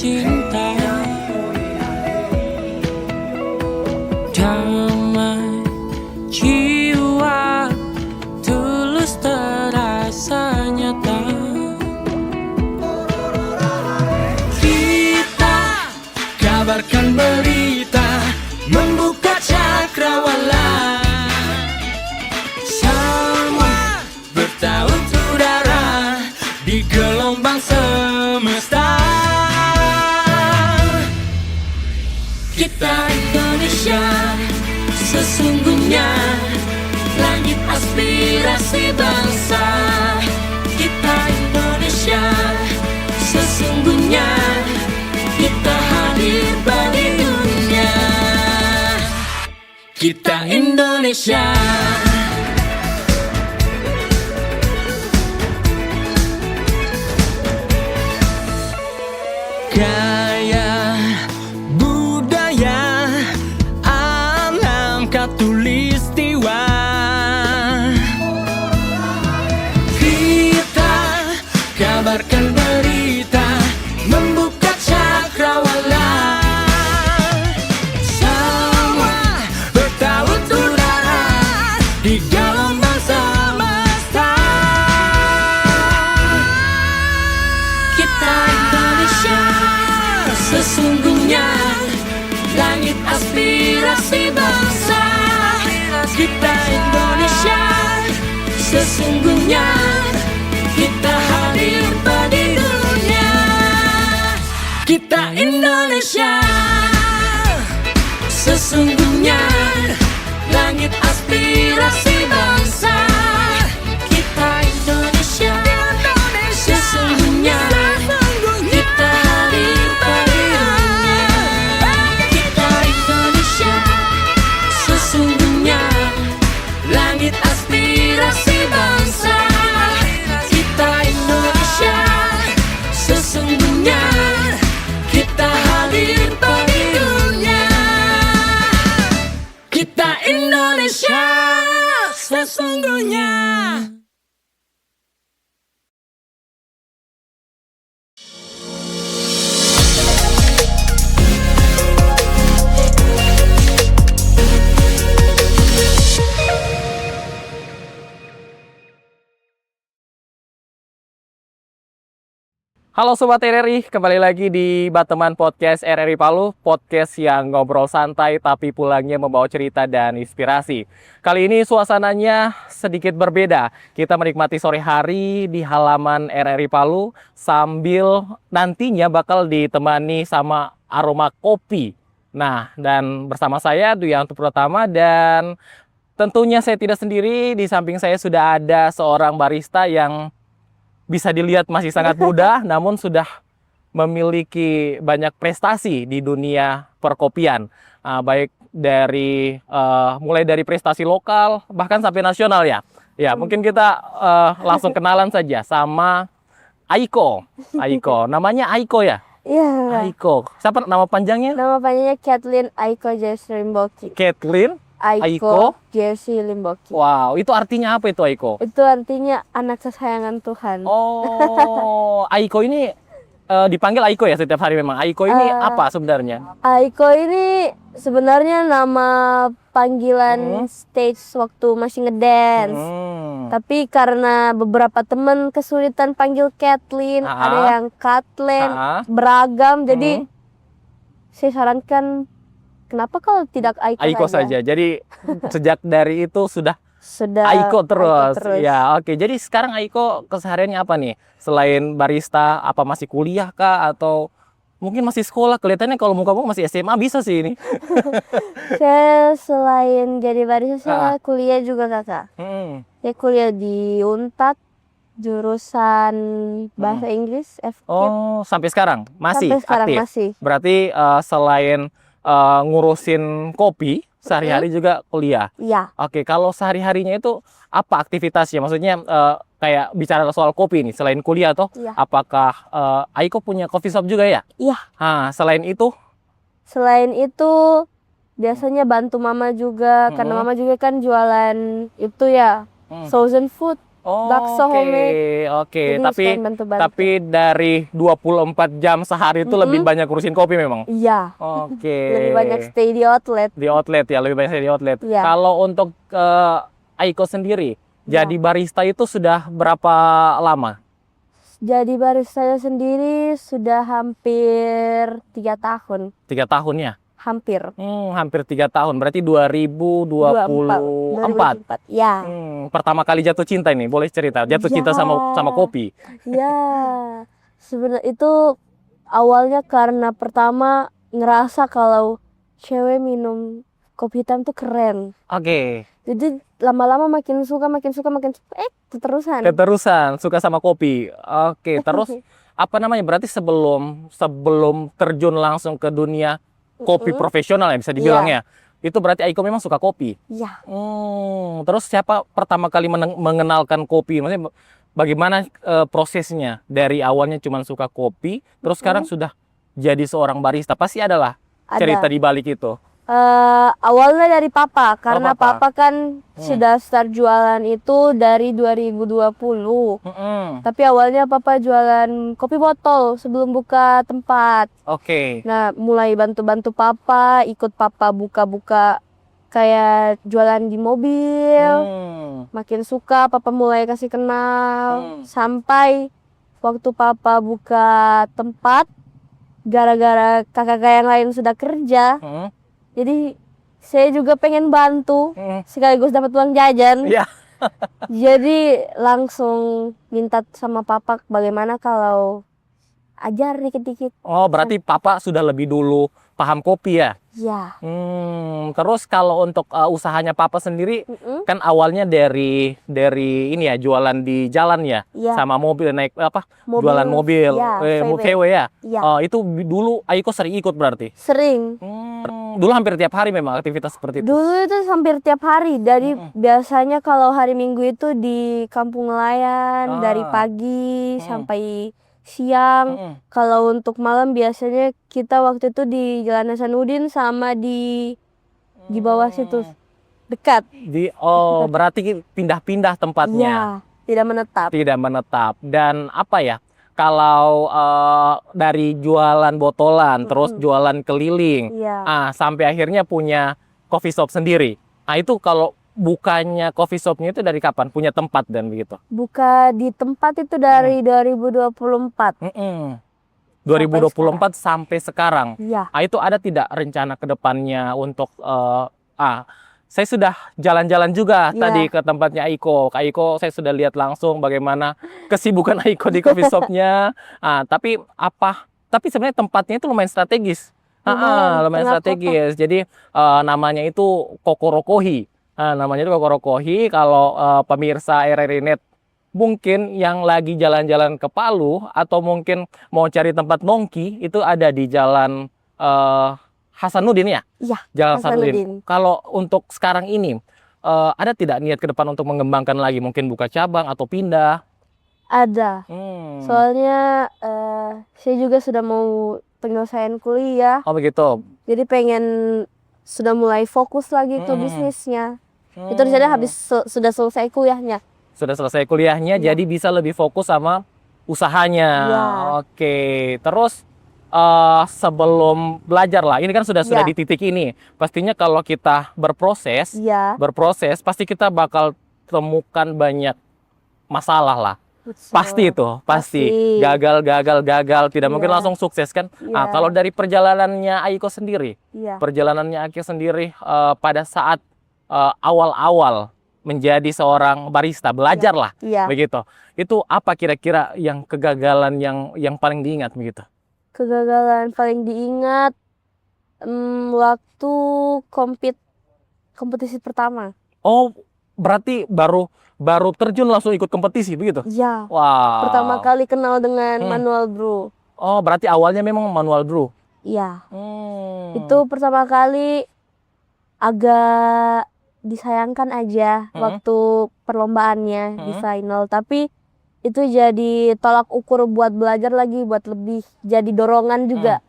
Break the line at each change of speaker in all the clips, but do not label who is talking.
cinta, damai jiwa, tulus terasa nyata. Kita kabarkan berita, membuka cakrawala, semua bertaut udara di gelombang semesta. Kita Indonesia, sesungguhnya langit aspirasi bangsa. Kita Indonesia, sesungguhnya kita hadir bagi dunia. Kita Indonesia. Gaya budaya alam katulistiwa, kita kabarkan berita, membuka cakrawala, semua bertaut udara di gelombang semesta. Kita Indonesia, sesungguhnya langit aspirasi bangsa. Kita Indonesia, sesungguhnya kita hadir bagi dunia. Kita Indonesia, sesungguhnya langit aspirasi bangsa. Kita Indonesia, sesungguhnya kita hadir bagi dunia. Kita Indonesia, sesungguhnya langit aspirasi bangsa. Kita Indonesia, sesungguhnya kita hadir bagi dunia. Kita Indonesia, sesungguhnya.
Halo Sobat RRI, kembali lagi di Bateman Podcast RRI Palu, podcast yang ngobrol santai tapi pulangnya membawa cerita dan inspirasi. Kali ini suasananya sedikit berbeda. Kita menikmati sore hari di halaman RRI Palu sambil nantinya bakal ditemani sama aroma kopi. Nah, dan bersama saya Duyanto Pratama, dan tentunya saya tidak sendiri. Di samping saya sudah ada seorang barista yang bisa dilihat masih sangat muda, namun sudah memiliki banyak prestasi di dunia perkopian, baik dari mulai dari prestasi lokal bahkan sampai nasional ya. Ya, mungkin kita langsung kenalan saja sama Aiko. Aiko, namanya Aiko ya?
Iya.
Aiko. Siapa nama panjangnya?
Nama panjangnya Kathleen Aiko Jesse Limboki.
Kathleen
Aiko Jesse Limboki.
Wow, itu artinya apa itu Aiko?
Itu artinya anak kesayangan Tuhan.
Oh, Aiko ini dipanggil Aiko ya setiap hari memang. Aiko ini apa sebenarnya?
Aiko ini sebenarnya nama panggilan stage waktu masih ngedance. Tapi karena beberapa teman kesulitan panggil Kathleen, ada yang Kathleen, beragam. Jadi saya sarankan, kenapa kalau tidak Aiko
saja? Jadi sejak dari itu sudah Aiko terus. Ya, oke. Jadi sekarang Aiko kesehariannya apa nih? Selain barista, apa masih kuliah kah atau mungkin masih sekolah? Kelihatannya kalau muka-muka masih SMA bisa sih ini.
Saya selain jadi barista, saya kuliah juga kakak. Saya kuliah di Unpad, jurusan bahasa Inggris, FK.
Oh, sampai sekarang masih
Sampai sekarang
aktif?
masih.
Berarti selain ngurusin kopi, sehari-hari juga kuliah?
Iya.
Oke, kalau sehari-harinya itu apa aktivitasnya? Maksudnya kayak bicara soal kopi nih, selain kuliah toh, apakah Aiko punya coffee shop juga ya?
Iya.
Selain itu?
Selain itu, biasanya bantu mama juga, karena mama juga kan jualan itu ya, frozen food. bakso homemade.
Oke.
Jadi
Tapi
sekalian bantu-bantu.
tapi dari 24 jam sehari itu lebih banyak ngurusin kopi memang.
Iya,
Oke.
lebih banyak stay di outlet.
Di outlet ya, lebih banyak di outlet.
Iya.
Kalau untuk Aiko sendiri,
Iya.
jadi barista itu sudah berapa lama?
Jadi barista saya sendiri sudah hampir 3 tahun.
3 tahun ya?
Hampir.
Hampir 3 tahun. Berarti 2024.
2024. Ya.
Pertama kali jatuh cinta ini, boleh cerita? Jatuh cinta
Ya.
sama kopi.
Ya. Sebenarnya itu awalnya karena pertama ngerasa kalau cewek minum kopi hitam tuh keren.
Oke.
Jadi lama-lama makin suka, keterusan.
Keterusan suka sama kopi. Oke, terus apa namanya? Berarti sebelum terjun langsung ke dunia kopi profesional ya bisa dibilang ya. Itu berarti Aiko memang suka kopi.
Iya.
Terus siapa pertama kali mengenalkan kopi? Maksudnya bagaimana prosesnya dari awalnya cuma suka kopi, terus sekarang sudah jadi seorang barista? Pasti adalah cerita di balik itu.
Awalnya dari papa, karena
papa.
papa kan sudah start jualan itu dari 2020. Tapi awalnya papa jualan kopi botol sebelum buka tempat.
Oke.
Nah, mulai bantu-bantu papa, ikut papa buka-buka kayak jualan di mobil. Makin suka, papa mulai kasih kenal. Sampai waktu papa buka tempat, gara-gara kakak-kakak yang lain sudah kerja. Jadi saya juga pengen bantu sekaligus dapat uang jajan.
Iya.
Jadi langsung minta sama papa bagaimana kalau ajar dikit-dikit.
Oh, berarti papa sudah lebih dulu paham kopi ya?
Ya.
Terus kalau untuk usahanya papa sendiri kan awalnya dari ini ya, jualan di jalan ya,
Iya.
sama mobil naik
Mobil.
jualan mobil,
Ya,
VW ya.
Iya.
Itu dulu Aiko sering ikut berarti.
Sering.
Dulu hampir tiap hari memang aktivitas seperti itu.
Dulu itu hampir tiap hari. Dari biasanya kalau hari Minggu itu di Kampung Nelayan dari pagi sampai siang. Kalau untuk malam biasanya kita waktu itu di Jalan Hasanuddin sama di bawah situ dekat.
Berarti pindah-pindah tempatnya.
Ya, tidak menetap.
Tidak menetap. Dan apa ya? Kalau dari jualan botolan, terus jualan keliling,
Iya.
sampai akhirnya punya coffee shop sendiri. Nah itu kalau bukanya coffee shopnya itu dari kapan? Punya tempat dan begitu?
Buka di tempat itu dari 2024.
2024 sampai sekarang.
Iya.
Itu ada tidak rencana ke depannya untuk saya sudah jalan-jalan juga tadi ke tempatnya Aiko. Kak Aiko saya sudah lihat langsung bagaimana kesibukan Aiko di coffee shopnya. Tapi sebenarnya tempatnya itu lumayan strategis. Lumayan strategis. Jadi namanya itu Kokoro Kohi. Namanya itu Kokoro Kohi. Kalau pemirsa RRI Net mungkin yang lagi jalan-jalan ke Palu atau mungkin mau cari tempat nongki itu ada di Jalan Hasanuddin ya?
Iya.
Jalan Hasanuddin. Kalau untuk sekarang ini ada tidak niat ke depan untuk mengembangkan lagi, mungkin buka cabang atau pindah?
Ada. Soalnya saya juga sudah mau penyelesaian kuliah.
Oh begitu.
Jadi pengen sudah mulai fokus lagi ke bisnisnya. Itu rencana sudah selesai kuliahnya.
Sudah selesai kuliahnya, jadi bisa lebih fokus sama usahanya.
Iya.
Oke. Terus sebelum belajar lah, ini kan sudah di titik ini. Pastinya kalau kita berproses, pasti kita bakal temukan banyak masalah lah.
Betul.
Pasti itu, pasti gagal, tidak mungkin langsung sukses kan. Kalau dari perjalanannya Aiko sendiri, pada saat awal-awal menjadi seorang barista, belajar lah, begitu. Itu apa kira-kira yang kegagalan yang paling diingat begitu?
Kegagalan paling diingat waktu kompetisi pertama.
Oh, berarti baru terjun langsung ikut kompetisi begitu?
Iya.
Wow.
Pertama kali kenal dengan manual brew.
Oh, berarti awalnya memang manual brew?
Iya. Itu pertama kali agak disayangkan aja waktu perlombaannya di final. Tapi itu jadi tolak ukur buat belajar lagi, buat lebih jadi dorongan juga.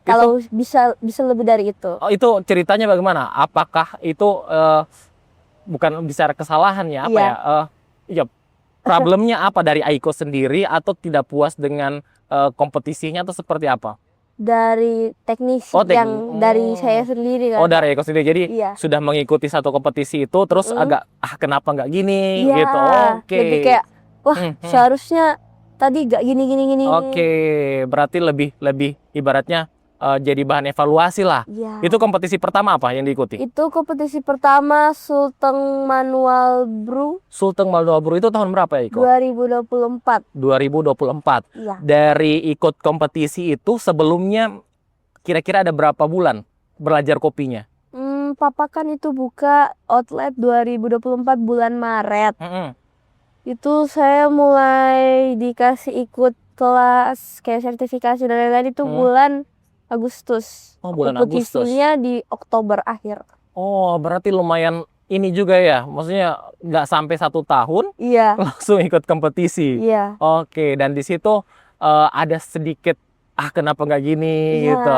Kalau bisa lebih dari itu.
Oh, itu ceritanya bagaimana? Apakah itu bukan bicara kesalahan ya, Problemnya apa dari Aiko sendiri atau tidak puas dengan kompetisinya atau seperti apa?
Dari teknisi
Oh,
yang dari saya sendiri kan.
Oh, dari Aiko sendiri. Jadi
Iya.
sudah mengikuti satu kompetisi itu terus agak kenapa nggak gini
Iya.
gitu. Oke.
Jadi kayak wah
Mhm.
seharusnya tadi gak gini.
Oke, berarti lebih ibaratnya jadi bahan evaluasi lah.
Iya.
Itu kompetisi pertama apa yang diikuti?
Itu kompetisi pertama Sulteng Manual Brew
Sulteng Manual Brew itu tahun berapa ya, Iko?
2024.
2024.
Iya.
Dari ikut kompetisi itu sebelumnya kira-kira ada berapa bulan belajar kopinya?
Papa kan itu buka outlet 2024 bulan Maret.
Mm-mm.
Itu saya mulai dikasih ikut kelas kayak sertifikasi dan lain-lain itu bulan Agustus.
Oh, bulan Agustus.
Kompetisinya di Oktober akhir.
Oh, berarti lumayan ini juga ya. Maksudnya nggak sampai 1 tahun
Iya.
langsung ikut kompetisi.
Iya.
Oke, dan di situ ada sedikit kenapa nggak gini
Iya.
gitu.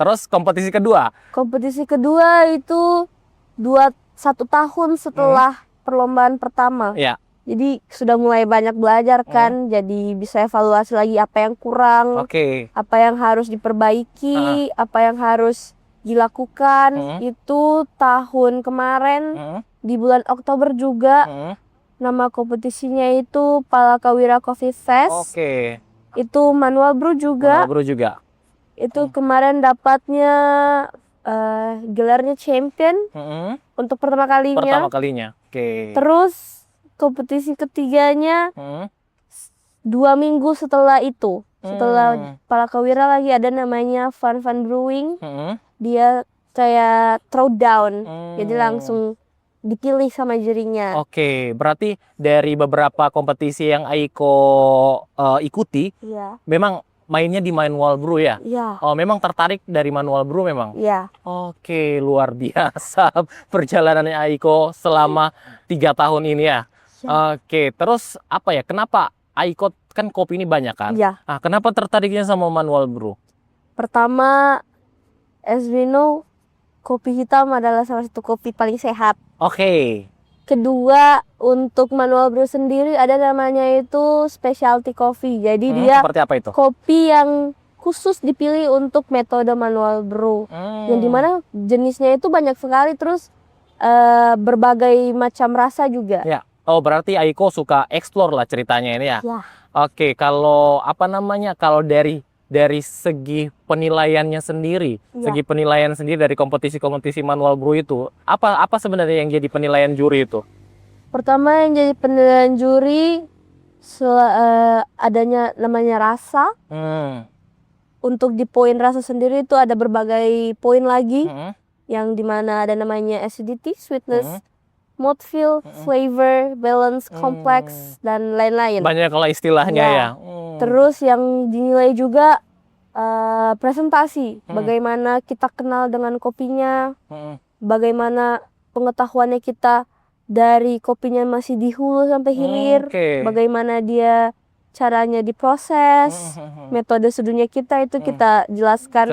Terus kompetisi kedua.
Kompetisi kedua itu 1 tahun setelah perlombaan pertama.
Ya.
Jadi sudah mulai banyak belajar kan, jadi bisa evaluasi lagi apa yang kurang,
Oke.
apa yang harus diperbaiki, apa yang harus dilakukan. Itu tahun kemarin di bulan Oktober juga. Nama kompetisinya itu Palakawira Coffee Fest.
Oke.
Itu manual brew juga.
Manual brew juga.
Itu kemarin dapatnya gelarnya champion untuk pertama kalinya.
Pertama kalinya. Oke.
Terus kompetisi ketiganya 2 minggu setelah itu. Setelah Palakawira lagi ada namanya Fun Brewing. Dia kayak throwdown. Jadi langsung dipilih sama jurinya.
Oke, berarti dari beberapa kompetisi yang Aiko ikuti,
Iya.
memang mainnya di manual brew ya?
Iya.
Oh, memang tertarik dari manual brew memang?
Iya.
Oke, luar biasa perjalanannya Aiko selama 3 tahun ini ya. Oke, terus apa ya? Kenapa Aiko kan kopi ini banyak kan?
Iya.
Kenapa tertariknya sama manual brew?
Pertama, as we know, kopi hitam adalah salah satu kopi paling sehat.
Oke.
Kedua, untuk manual brew sendiri ada namanya itu specialty coffee. Jadi dia
Seperti apa itu?
kopi yang khusus dipilih untuk metode manual brew. Yang dimana jenisnya itu banyak sekali, terus berbagai macam rasa juga.
Ya. Oh, berarti Aiko suka explore lah ceritanya ini ya?
Ya.
Oke, kalau apa namanya? Kalau dari segi penilaiannya sendiri, segi penilaian sendiri dari kompetisi-kompetisi manual brew itu, apa sebenarnya yang jadi penilaian juri itu?
Pertama yang jadi penilaian juri adanya namanya rasa. Untuk di poin rasa sendiri itu ada berbagai poin lagi, yang dimana ada namanya acidity, sweetness, mouthfeel, flavor, balance, complex, dan lain-lain.
Banyak kalau istilahnya ya.
Terus yang dinilai juga presentasi, bagaimana kita kenal dengan kopinya, bagaimana pengetahuannya kita dari kopinya masih di hulu sampai hilir, bagaimana dia caranya diproses, metode seduhnya kita itu kita jelaskan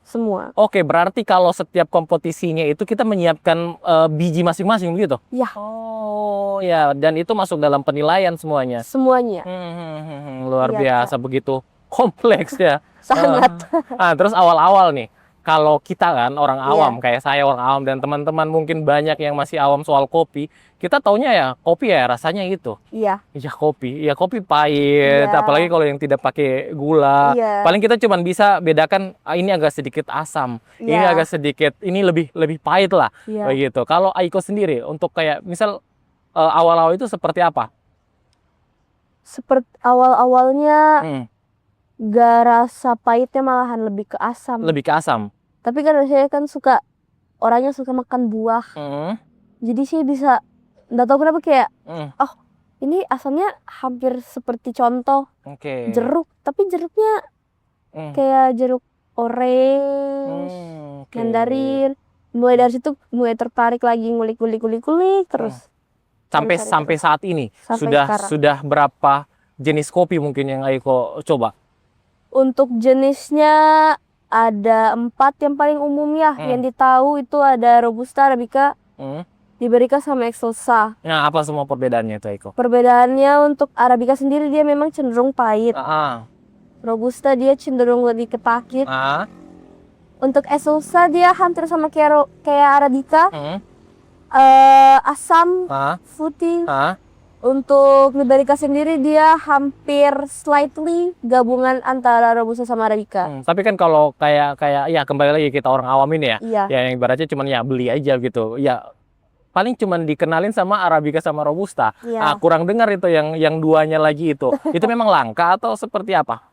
semua.
Oke, berarti kalau setiap kompetisinya itu kita menyiapkan biji masing-masing begitu?
Ya.
Oh ya, dan itu masuk dalam penilaian semuanya?
Semuanya.
Luar biasa, begitu kompleks ya.
Sangat.
Terus awal-awal nih, kalau kita kan orang awam, kayak saya orang awam dan teman-teman mungkin banyak yang masih awam soal kopi, kita taunya ya kopi ya rasanya gitu.
Iya.
Ya kopi pahit, apalagi kalau yang tidak pakai gula. Paling kita cuma bisa bedakan ini agak sedikit asam, ini agak sedikit, ini lebih pahit lah, begitu. Kalau Aiko sendiri untuk kayak misal awal-awal itu seperti apa?
Seperti awal-awalnya gak rasa pahitnya, malahan lebih ke asam.
Lebih ke asam.
Tapi kan saya kan orangnya suka makan buah. Jadi sih bisa, nggak tahu kenapa kayak, oh ini asamnya hampir seperti contoh jeruk, tapi jeruknya kayak jeruk orange, mandarin. Mulai dari situ mulai tertarik lagi ngulik terus.
Sampai saat ini
sekarang.
sudah berapa jenis kopi mungkin yang Aiko coba?
Untuk jenisnya ada 4 yang paling umum ya, yang ditahu itu ada Robusta, Arabica, Liberica sama Excelsa.
Nah, apa semua perbedaannya itu, Aiko?
Perbedaannya untuk Arabica sendiri dia memang cenderung pahit. Robusta dia cenderung lebih ke pahit. Untuk Excelsa dia hampir sama kayak Arabica. Asam, fruity. Untuk Liberica sendiri dia hampir slightly gabungan antara Robusta sama Arabica.
Tapi kan kalau kayak ya kembali lagi kita orang awam ini ya.
Iya.
Ya yang ibaratnya cuman ya beli aja gitu. Ya paling cuman dikenalin sama Arabica sama Robusta.
Iya.
Kurang dengar itu yang duanya lagi itu. Itu memang langka atau seperti apa?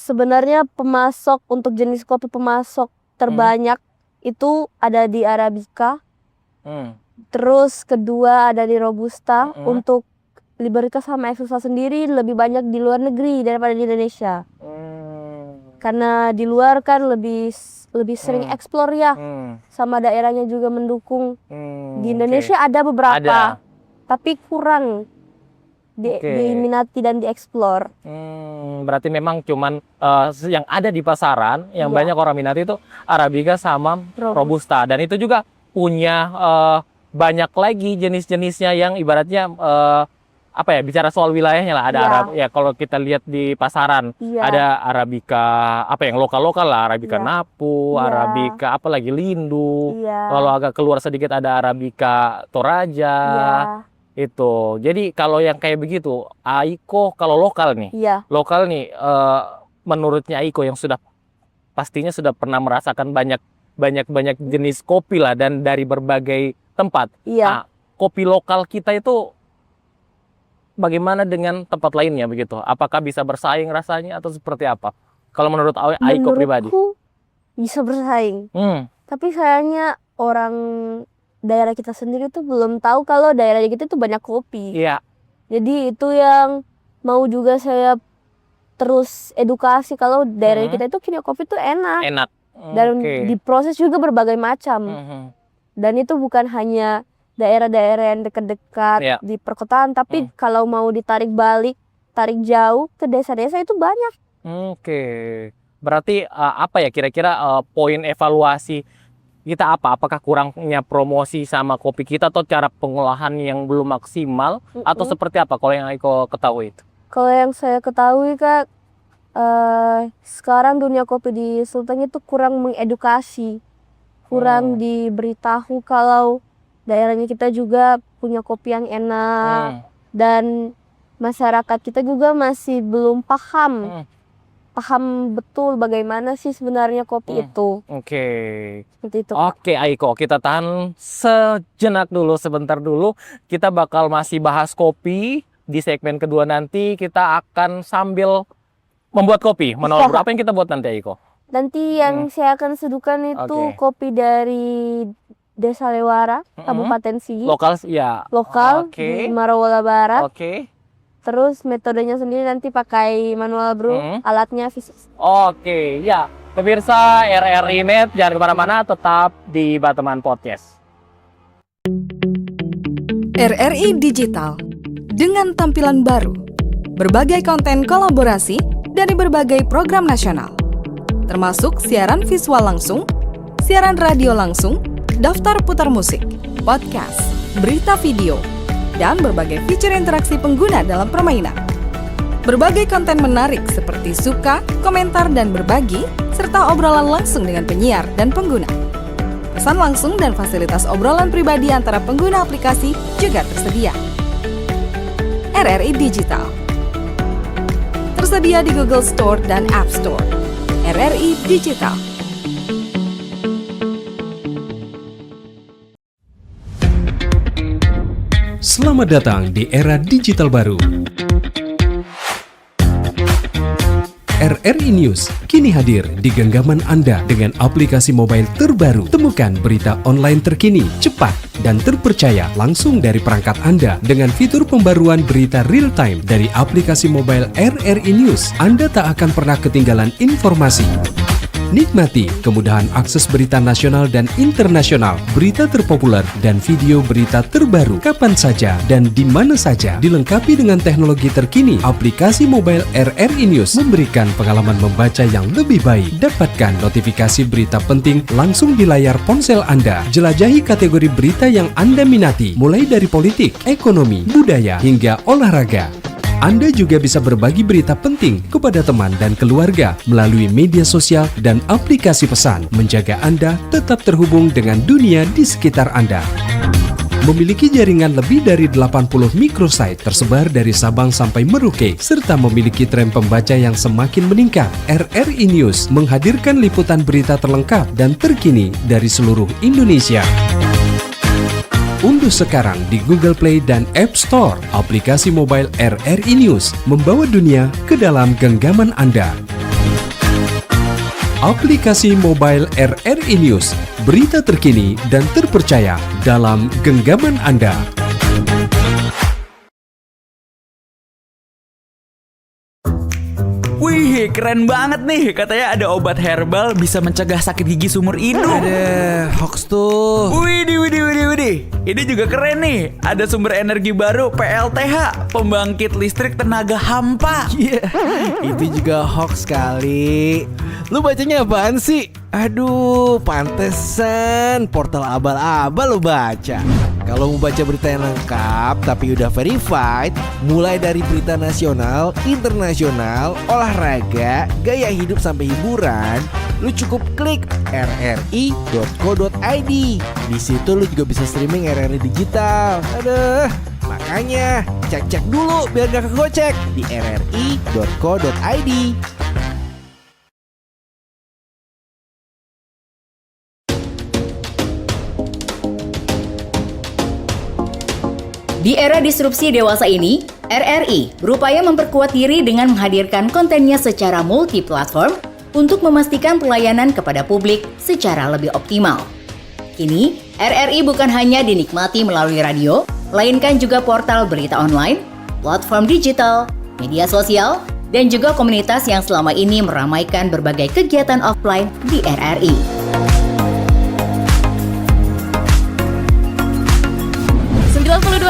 Sebenarnya pemasok untuk jenis kopi pemasok terbanyak itu ada di Arabica. Terus kedua ada di Robusta. Untuk Liberica sama Excelsa sendiri lebih banyak di luar negeri daripada di Indonesia. Karena di luar kan lebih sering eksplor ya. Sama daerahnya juga mendukung. Di Indonesia ada beberapa. Tapi kurang diminati dan dieksplor.
Berarti memang cuman yang ada di pasaran yang banyak orang minati itu Arabica sama Robusta. Dan itu juga punya banyak lagi jenis-jenisnya yang ibaratnya apa ya, bicara soal wilayahnya lah, ada ya kalau kita lihat di pasaran ada Arabica apa yang lokal-lokal lah, Arabica Napu, Arabica apa lagi Lindu, kalau agak keluar sedikit ada Arabica Toraja itu. Jadi kalau yang kayak begitu, Aiko kalau lokal nih, menurutnya Aiko yang pastinya sudah pernah merasakan banyak jenis kopi lah dan dari berbagai tempat. Kopi lokal kita itu bagaimana dengan tempat lainnya begitu? Apakah bisa bersaing rasanya atau seperti apa? Kalau menurut Aiko pribadi?
Bisa bersaing. Tapi sayangnya orang daerah kita sendiri tuh belum tahu kalau daerah kita tuh banyak kopi. Jadi itu yang mau juga saya terus edukasi kalau daerah kita itu punya kopi tuh enak. Dan diproses juga berbagai macam. Dan itu bukan hanya daerah-daerah yang dekat-dekat di perkotaan, tapi kalau mau tarik jauh ke desa-desa itu banyak.
Berarti apa ya kira-kira poin evaluasi kita apa? Apakah kurangnya promosi sama kopi kita atau cara pengolahan yang belum maksimal atau seperti apa kalau yang Aiko ketahui itu?
Kalau yang saya ketahui Kak, sekarang dunia kopi di Sulteng itu kurang mengedukasi, kurang diberitahu kalau daerahnya kita juga punya kopi yang enak, dan masyarakat kita juga masih belum paham betul bagaimana sih sebenarnya kopi itu. Seperti itu.
Aiko, kita tahan sebentar dulu. Kita bakal masih bahas kopi di segmen kedua nanti. Kita akan sambil membuat kopi. Apa yang kita buat nanti, Aiko?
Nanti yang saya akan seduhkan itu kopi dari Desa Lewara, Kabupaten Sigi. Lokal di Marawala Barat. Terus metodenya sendiri nanti pakai manual brew, alatnya fisik.
Pemirsa RRI Net, jangan kemana-mana, tetap di Bateman Podcast.
RRI Digital, dengan tampilan baru, berbagai konten kolaborasi dari berbagai program nasional, termasuk siaran visual langsung, siaran radio langsung, daftar putar musik, podcast, berita video, dan berbagai fitur interaksi pengguna dalam permainan. Berbagai konten menarik seperti suka, komentar, dan berbagi, serta obrolan langsung dengan penyiar dan pengguna. Pesan langsung dan fasilitas obrolan pribadi antara pengguna aplikasi juga tersedia. RRI Digital tersedia di Google Store dan App Store. RRI Digital.
Selamat datang di era digital baru. RRI News kini hadir di genggaman Anda dengan aplikasi mobile terbaru. Temukan berita online terkini, cepat, dan terpercaya langsung dari perangkat Anda dengan fitur pembaruan berita real time dari aplikasi mobile RRI News. Anda tak akan pernah ketinggalan informasi. Nikmati kemudahan akses berita nasional dan internasional, berita terpopuler, dan video berita terbaru kapan saja dan di mana saja. Dilengkapi dengan teknologi terkini, aplikasi mobile RRI News memberikan pengalaman membaca yang lebih baik. Dapatkan notifikasi berita penting langsung di layar ponsel Anda. Jelajahi kategori berita yang Anda minati, mulai dari politik, ekonomi, budaya, hingga olahraga. Anda juga bisa berbagi berita penting kepada teman dan keluarga melalui media sosial dan aplikasi pesan, menjaga Anda tetap terhubung dengan dunia di sekitar Anda. Memiliki jaringan lebih dari 80 microsite tersebar dari Sabang sampai Merauke, serta memiliki tren pembaca yang semakin meningkat. RRI News menghadirkan liputan berita terlengkap dan terkini dari seluruh Indonesia. Unduh sekarang di Google Play dan App Store aplikasi mobile RRI News, membawa dunia ke dalam genggaman Anda. Aplikasi mobile RRI News, berita terkini dan terpercaya dalam genggaman Anda.
Wih, keren banget nih. Katanya ada obat herbal bisa mencegah sakit gigi seumur hidup.
Ada hoax tuh.
Widih. Ini juga keren nih. Ada sumber energi baru PLTH, pembangkit listrik tenaga hampa.
Iya, itu juga hoax kali. Lu bacanya apaan sih? Aduh, pantesan portal abal-abal lu baca. Kalau mau baca berita yang lengkap tapi udah verified, mulai dari berita nasional, internasional, olahraga, gaya hidup sampai hiburan, lu cukup klik rri.co.id. Di situ lu juga bisa streaming RRI digital. Aduh, makanya cek-cek dulu biar gak kegocek di rri.co.id.
Di era disrupsi dewasa ini, RRI berupaya memperkuat diri dengan menghadirkan kontennya secara multi-platform untuk memastikan pelayanan kepada publik secara lebih optimal. Kini, RRI bukan hanya dinikmati melalui radio, melainkan juga portal berita online, platform digital, media sosial, dan juga komunitas yang selama ini meramaikan berbagai kegiatan offline di RRI.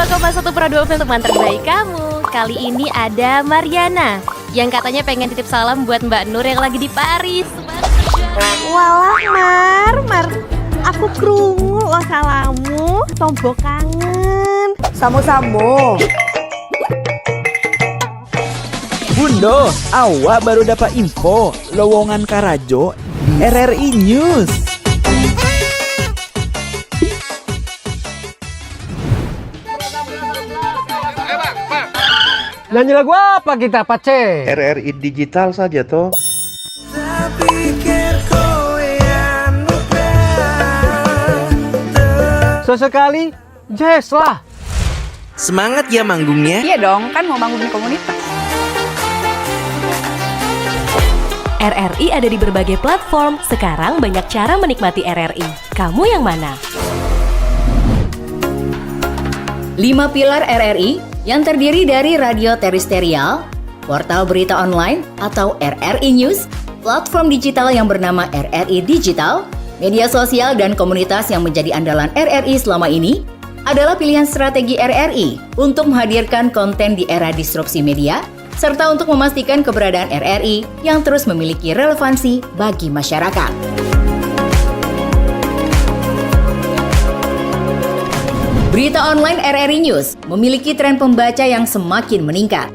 .1 teman terbaik kamu. Kali ini ada Mariana yang katanya pengen titip salam buat Mbak Nur yang lagi di Paris.
Walah Mar, aku krungu lo salamu, tombo kangen. Samo-samo.
Bundo, awak baru dapat info lowongan Karajo di RRI News.
Nyanyi lagu apa kita, Pace?
RRI digital saja toh.
Sesekali jazz lah.
Semangat ya manggungnya.
Iya dong, kan mau manggung di komunitas.
RRI ada di berbagai platform. Sekarang banyak cara menikmati RRI. Kamu yang mana?
5 pilar RRI yang terdiri dari radio terestrial, portal berita online atau RRI News, platform digital yang bernama RRI Digital, media sosial dan komunitas yang menjadi andalan RRI selama ini adalah pilihan strategi RRI untuk menghadirkan konten di era disrupsi media, serta untuk memastikan keberadaan RRI yang terus memiliki relevansi bagi masyarakat. Berita online RRI News memiliki tren pembaca yang semakin meningkat.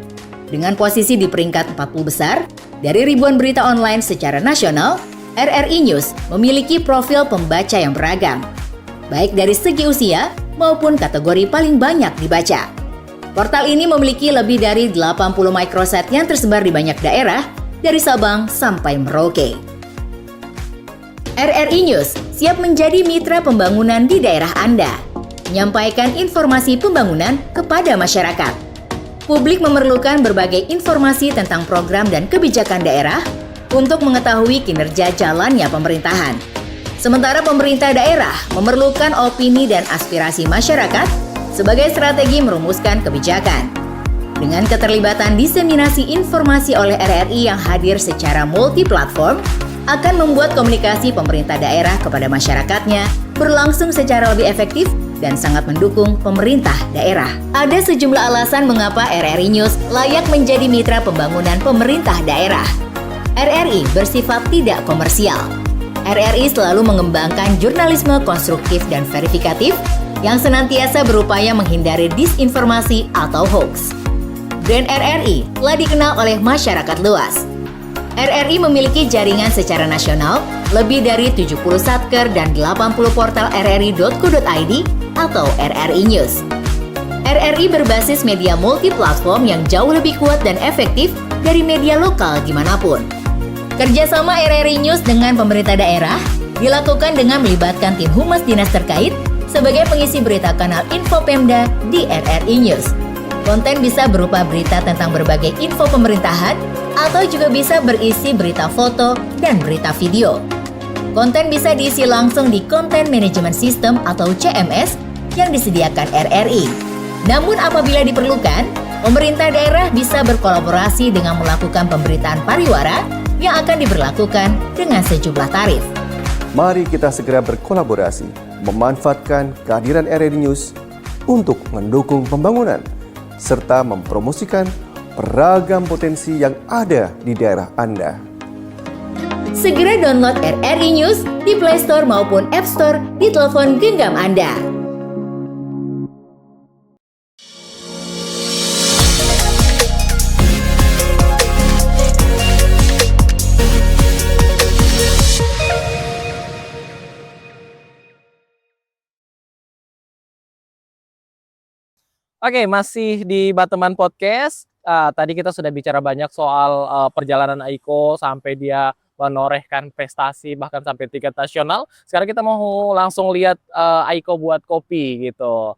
Dengan posisi di peringkat 40 besar, dari ribuan berita online secara nasional, RRI News memiliki profil pembaca yang beragam, baik dari segi usia maupun kategori paling banyak dibaca. Portal ini memiliki lebih dari 80 microsite yang tersebar di banyak daerah, dari Sabang sampai Merauke. RRI News siap menjadi mitra pembangunan di daerah Anda, menyampaikan informasi pembangunan kepada masyarakat. Publik memerlukan berbagai informasi tentang program dan kebijakan daerah untuk mengetahui kinerja jalannya pemerintahan. Sementara pemerintah daerah memerlukan opini dan aspirasi masyarakat sebagai strategi merumuskan kebijakan. Dengan keterlibatan diseminasi informasi oleh RRI yang hadir secara multi-platform, akan membuat komunikasi pemerintah daerah kepada masyarakatnya berlangsung secara lebih efektif dan sangat mendukung pemerintah daerah. Ada sejumlah alasan mengapa RRI News layak menjadi mitra pembangunan pemerintah daerah. RRI bersifat tidak komersial. RRI selalu mengembangkan jurnalisme konstruktif dan verifikatif yang senantiasa berupaya menghindari disinformasi atau hoax. Brand RRI telah dikenal oleh masyarakat luas. RRI memiliki jaringan secara nasional, lebih dari 70 satker dan 80 portal rri.co.id atau RRI News. RRI berbasis media multi-platform yang jauh lebih kuat dan efektif dari media lokal dimanapun. Kerjasama RRI News dengan pemerintah daerah dilakukan dengan melibatkan tim humas dinas terkait sebagai pengisi berita kanal Info Pemda di RRI News. Konten bisa berupa berita tentang berbagai info pemerintahan atau juga bisa berisi berita foto dan berita video. Konten bisa diisi langsung di Content Management System atau CMS yang disediakan RRI. Namun apabila diperlukan, pemerintah daerah bisa berkolaborasi dengan melakukan pemberitaan pariwara yang akan diberlakukan dengan sejumlah tarif.
Mari kita segera berkolaborasi, memanfaatkan kehadiran RRI News untuk mendukung pembangunan, serta mempromosikan beragam potensi yang ada di daerah Anda.
Segera download RRI News di Play Store maupun App Store di telepon genggam Anda.
Oke, masih di Bateman Podcast. Tadi kita sudah bicara banyak soal perjalanan Aiko sampai dia menorehkan prestasi bahkan sampai tingkat nasional. Sekarang kita mau langsung lihat Aiko buat kopi gitu.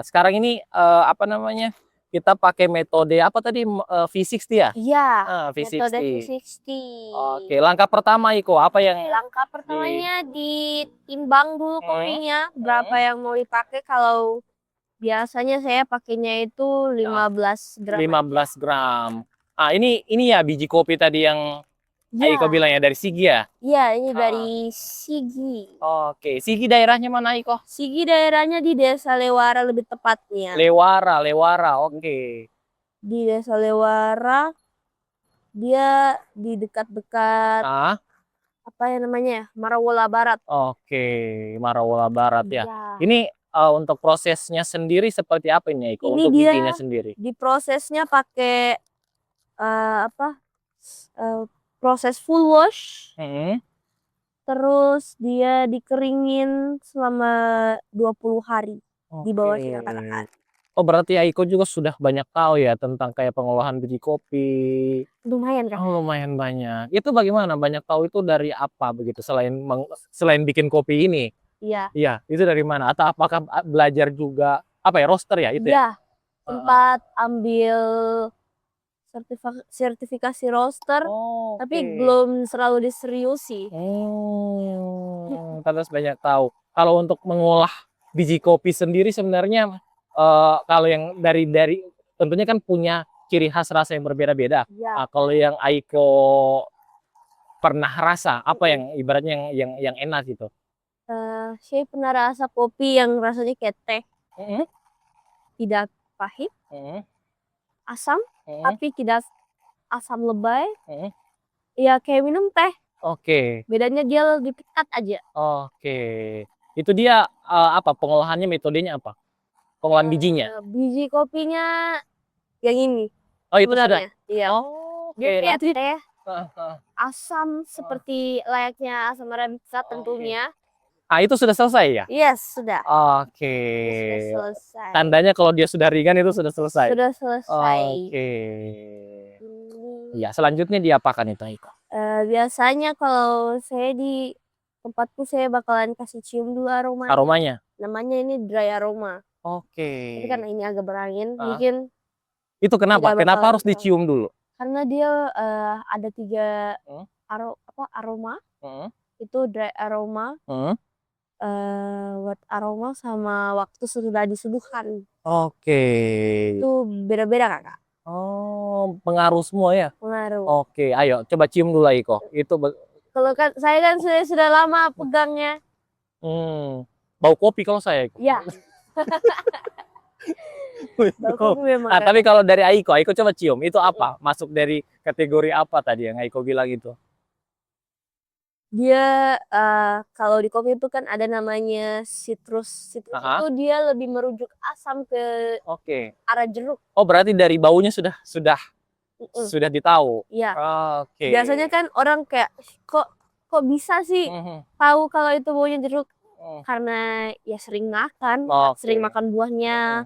Sekarang ini apa namanya? Kita pakai metode apa tadi V60 ya?
Iya,
V60.
metode V60.
Oke, langkah pertama Aiko apa yang
Langkah pertamanya ditimbang dulu kopinya, berapa yang mau dipakai. Kalau biasanya saya pakainya itu 15 gram.
15 gram. Ini ya biji kopi tadi yang Aiko bilang ya dari Sigi ya?
Iya, ini dari Sigi.
Oke, Sigi daerahnya mana Aiko?
Sigi daerahnya di Desa Lewara lebih tepatnya.
Lewara, oke.
Di Desa Lewara, dia di dekat-dekat apa ya namanya? Marawola Barat.
Oke, Marawola Barat ya.
Iya.
Ini untuk prosesnya sendiri seperti apa ini Aiko?
Ini
untuk
dia
bikinnya sendiri?
diprosesnya pakai proses full wash. Terus dia dikeringin selama 20 hari di bawah sinar matahari.
Oh, berarti Aiko juga sudah banyak tahu ya tentang kayak pengolahan biji kopi.
Lumayan kan?
Oh, lumayan banyak. Itu bagaimana? Banyak tahu itu dari apa begitu selain bikin kopi ini?
Iya.
Iya, itu dari mana? Atau apakah belajar juga apa ya, roaster ya itu ya?
Iya. Sempat ambil sertifikasi roaster, tapi belum selalu diseriusi.
Terus banyak tahu. Kalau untuk mengolah biji kopi sendiri sebenarnya kalau yang dari tentunya kan punya ciri khas rasa yang berbeda-beda.
Iya.
Kalau yang Aiko pernah rasa apa yang ibaratnya yang enak gitu?
Saya pernah rasa kopi yang rasanya kayak teh. Tidak pahit, asam, tapi tidak asam lebay. Ya kayak minum teh.
Oke.
Bedanya dia lebih pekat aja.
Oke. Itu dia apa pengolahannya, metodenya apa? Pengolahan bijinya?
Biji kopinya yang ini.
Oh, itu sudah.
Iya. Dia kayak teh. Asam
Oh.
seperti layaknya asam arabica tentunya.
Itu sudah selesai ya?
Yes, sudah.
Oke.
Sudah selesai.
Tandanya kalau dia sudah ringan itu sudah selesai.
Sudah selesai.
Oke. Ya, selanjutnya diapakan itu Aiko?
Biasanya kalau saya di tempatku saya bakalan kasih cium dulu aroma.
Aromanya?
Namanya ini dry aroma.
Oke.
Tapi kan ini agak berangin, mungkin
Itu kenapa?
tidak
Kenapa
bakal
harus dicium dulu?
karena dia ada 3 aroma. Itu dry aroma, wet aroma sama waktu sudah disuguhkan.
Oke.
Itu beda-beda Kakak.
Oh, pengaruh semua ya?
Pengaruh.
Oke, ayo coba cium dulu Aiko. Itu
Kalau kan saya kan sudah lama pegangnya.
Bau kopi kalau saya.
Ya. Bau kopi memang.
Nah, tapi kalau dari Aiko coba cium. Itu apa? Masuk dari kategori apa tadi yang Aiko bilang itu?
Dia kalau di kopi itu kan ada namanya citrus. Citrus itu dia lebih merujuk asam ke arah jeruk.
Oh, berarti dari baunya sudah ditahu.
Iya.
Oke.
Biasanya kan orang kayak kok bisa sih tahu kalau itu baunya jeruk? Karena ya sering makan buahnya.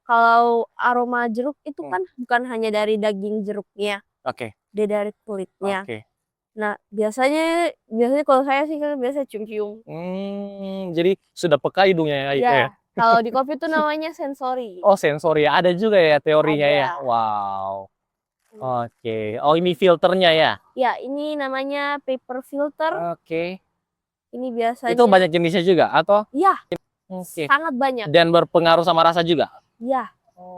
Kalau aroma jeruk itu kan bukan hanya dari daging jeruknya. Dia dari kulitnya. Nah, biasanya kalau saya sih kan biasa cium-cium.
Jadi sudah peka hidungnya ya?
Ya, kalau di kopi itu namanya sensori.
Oh, sensori. Ada juga ya teorinya
Ada.
ya? Wow. Oke. Oh, ini filternya ya?
Ya, ini namanya paper filter.
Oke.
Ini biasanya.
Itu banyak jenisnya juga atau?
Ya,
Oke.
sangat banyak.
Dan berpengaruh sama rasa juga?
Ya,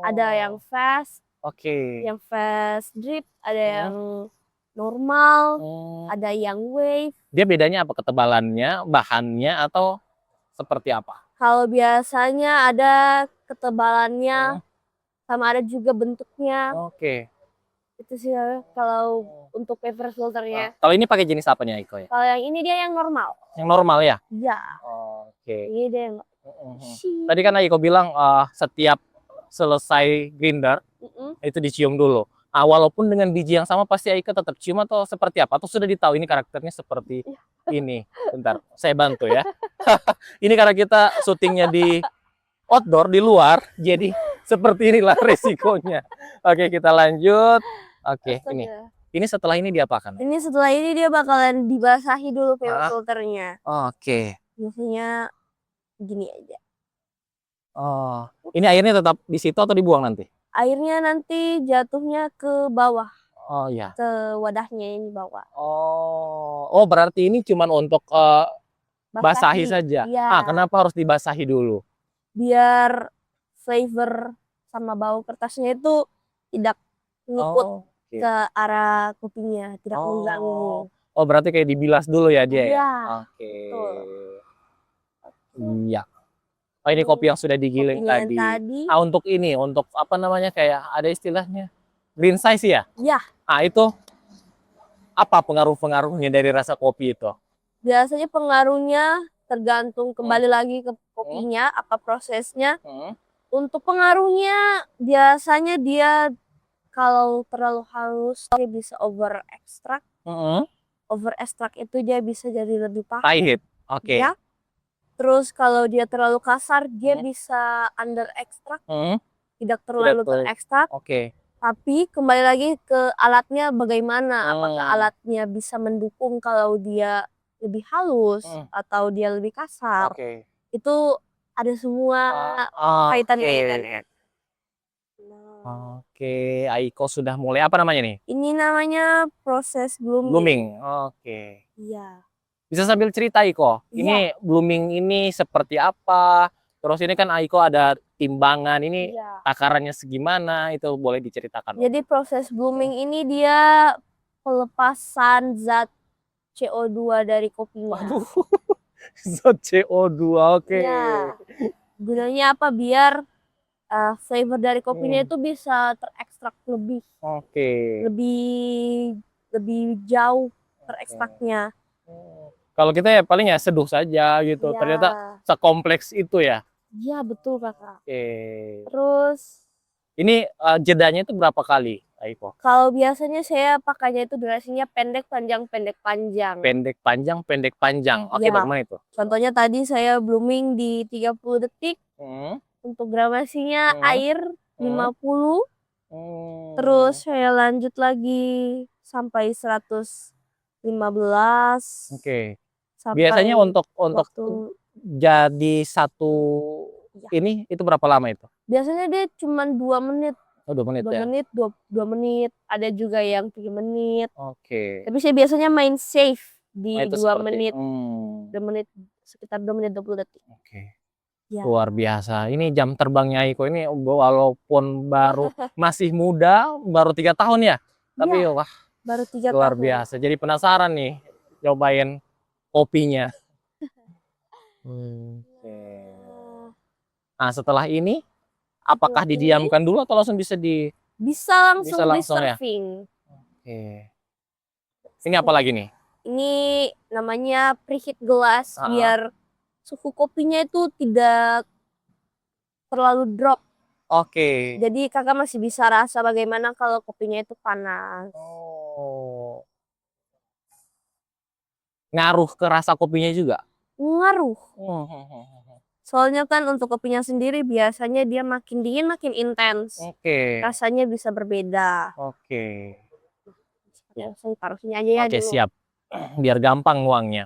ada yang fast,
Oke.
yang fast drip, ada yang normal, ada yang wave.
Dia bedanya apa? Ketebalannya, bahannya, atau seperti apa?
Kalau biasanya ada ketebalannya, sama ada juga bentuknya.
Oke.
Itu sih kalau untuk paper filternya.
Kalau ini pakai jenis apa nih Aiko ya?
Kalau yang ini dia yang normal.
Yang normal ya?
Iya.
Oke.
Ini dia yang
Tadi kan Aiko bilang setiap selesai grinder itu dicium dulu. Walaupun dengan biji yang sama pasti Aiko tetap cium atau seperti apa? Atau sudah ditahu ini karakternya seperti ini? Bentar, saya bantu ya. Ini karena kita syutingnya di outdoor, di luar, jadi seperti inilah resikonya. Oke, kita lanjut. Oke, ini setelah ini diapakan?
Ini setelah ini dia bakalan dibasahi dulu paper filternya.
Oke.
Biasanya gini aja.
Oh, ini airnya tetap di situ atau dibuang nanti?
Airnya nanti jatuhnya ke bawah.
Oh ya.
Ke wadahnya ini bawah.
Oh, berarti ini cuma untuk basahi saja.
Iya.
Kenapa harus dibasahi dulu?
Biar flavor sama bau kertasnya itu tidak ngikut ke arah kopinya, tidak mengganggu.
Oh, berarti kayak dibilas dulu ya dia
Iya.
Oke. Iya. Oh, ini kopi yang sudah digiling tadi. Untuk ini, untuk apa namanya, kayak ada istilahnya green size ya?
Iya.
Itu apa pengaruh-pengaruhnya dari rasa kopi itu?
Biasanya pengaruhnya tergantung kembali lagi ke kopinya, apa prosesnya. Untuk pengaruhnya biasanya dia kalau terlalu halus dia bisa over extract. Over extract itu dia bisa jadi lebih pahit.
Oke.
Ya. Terus kalau dia terlalu kasar dia bisa under extract. Tidak terlalu terekstrak.
Oke.
Tapi kembali lagi ke alatnya bagaimana. Apakah alatnya bisa mendukung kalau dia lebih halus atau dia lebih kasar. Itu ada semua kaitannya.
Oke, Aiko sudah mulai apa namanya nih?
Ini namanya proses blooming.
Oke.
Iya.
Bisa sambil cerita Aiko. Ini blooming ini seperti apa? Terus ini kan Aiko ada timbangan ini takarannya segimana? Itu boleh diceritakan.
Jadi proses blooming ini dia pelepasan zat CO2 dari kopinya.
Zat CO2, oke.
Ya. Gunanya apa? Biar flavor dari kopinya itu bisa terekstrak lebih. Lebih jauh terekstraknya.
Kalau kita ya paling ya seduh saja gitu. Ternyata sekompleks itu ya.
Iya betul kakak.
Oke.
Terus
ini jedanya itu berapa kali, Aiko?
Kalau biasanya saya pakainya itu durasinya pendek panjang pendek panjang.
Pendek panjang pendek panjang. Oke, bagaimana itu?
Contohnya tadi saya blooming di 30 detik. Untuk gradasinya air 50. Terus saya lanjut lagi sampai 115.
Oke. Biasanya untuk jadi satu ini itu berapa lama itu?
Biasanya dia cuma 2 menit.
Oh, 2 menit
2
ya?
menit, 2 menit. Ada juga yang 3 menit.
Oke.
Tapi saya biasanya main safe di 2
seperti,
menit. 2 menit, sekitar 2 menit 20 detik.
Oke.
Ya.
Luar biasa. Ini jam terbangnya Aiko ini walaupun baru masih muda, baru 3 tahun ya. Tapi wah,
baru 3
luar
tahun.
biasa. Jadi penasaran nih. nyobain kopinya. Nah, setelah ini apakah didiamkan dulu atau langsung bisa
Bisa langsung
Bisa langsung ya?
di-serving.
Oke. Ini apa lagi nih?
Ini namanya preheat gelas
Ah.
biar suhu kopinya itu tidak terlalu drop.
Oke.
Jadi kakak masih bisa rasa bagaimana kalau kopinya itu panas.
Oh. Ngaruh ke rasa kopinya juga?
Ngaruh.
Oh.
Soalnya kan untuk kopinya sendiri biasanya dia makin dingin makin intens.
Oke.
Rasanya bisa berbeda.
Oke.
Ya, saya taruh sini aja ya
Oke,
dulu.
siap. Biar gampang nuangnya.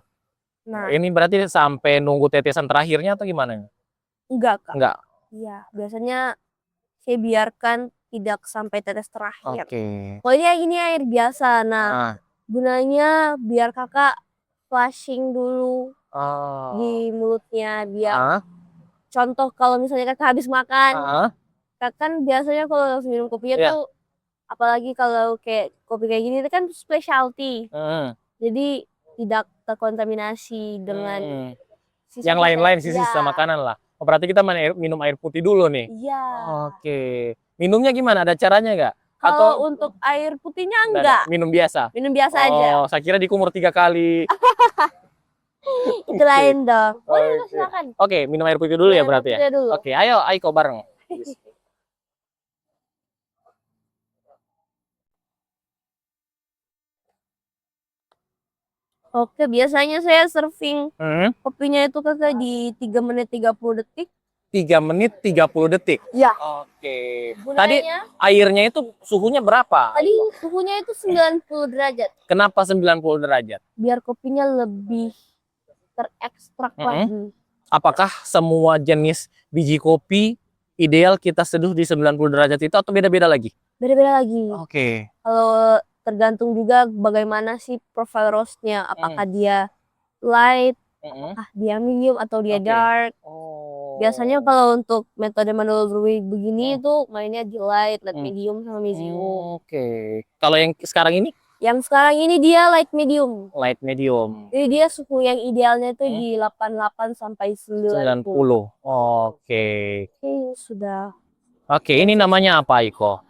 Nah,
Ini berarti sampai nunggu tetesan terakhirnya atau gimana?
enggak kak.
Enggak.
Iya, biasanya saya biarkan tidak sampai tetes terakhir.
Oke.
Pokoknya ini air biasa. Nah,
Ah.
gunanya biar kakak flushing dulu
Oh.
di mulutnya biar
Ah.
contoh kalau misalnya kakak habis makan,
Ah.
kakak kan biasanya kalau langsung minum kopinya
Iya.
tuh apalagi kalau kayak kopi kayak gini itu kan specialty.
Hmm.
Jadi tidak terkontaminasi dengan sisa-sisa-
Yang lain-lain sisa
Iya.
makanan lah. Oh, berarti kita minum air putih dulu nih.
Iya.
Oke. Minumnya gimana? Ada caranya nggak?
Kalau untuk air putihnya
nggak ada?
enggak.
Minum biasa?
Minum biasa aja.
Oh, saya kira dikumur 3 kali.
Itu lain dong. Boleh
Oke.
silakan.
Oke, minum air putih dulu ya
Minum air
berarti ya?
putih dulu.
Oke, ayo Aiko bareng.
Oke, biasanya saya serving
Hmm.
kopinya itu kakak di 3 menit 30 detik.
3 menit 30 detik.
Ya.
Oke. Tadi
Gunanya,
airnya itu suhunya berapa?
tadi suhunya itu 90 derajat.
Kenapa 90 derajat?
Biar kopinya lebih terekstrak lagi.
Apakah semua jenis biji kopi ideal kita seduh di 90 derajat itu atau beda-beda lagi?
Beda-beda lagi.
Oke.
Kalau tergantung juga bagaimana sih profile roastnya. Apakah dia light, apakah dia medium atau dia
Oke.
dark.
Oh.
Biasanya kalau untuk metode manual brewing begini itu mainnya di light medium sama medium.
Oke. Kalau yang sekarang ini
Yang sekarang ini dia light medium.
light medium.
Jadi dia suhu yang idealnya itu di 88 sampai 90.
90. Oke.
Oke, sudah.
Oke, ini namanya apa, Iko?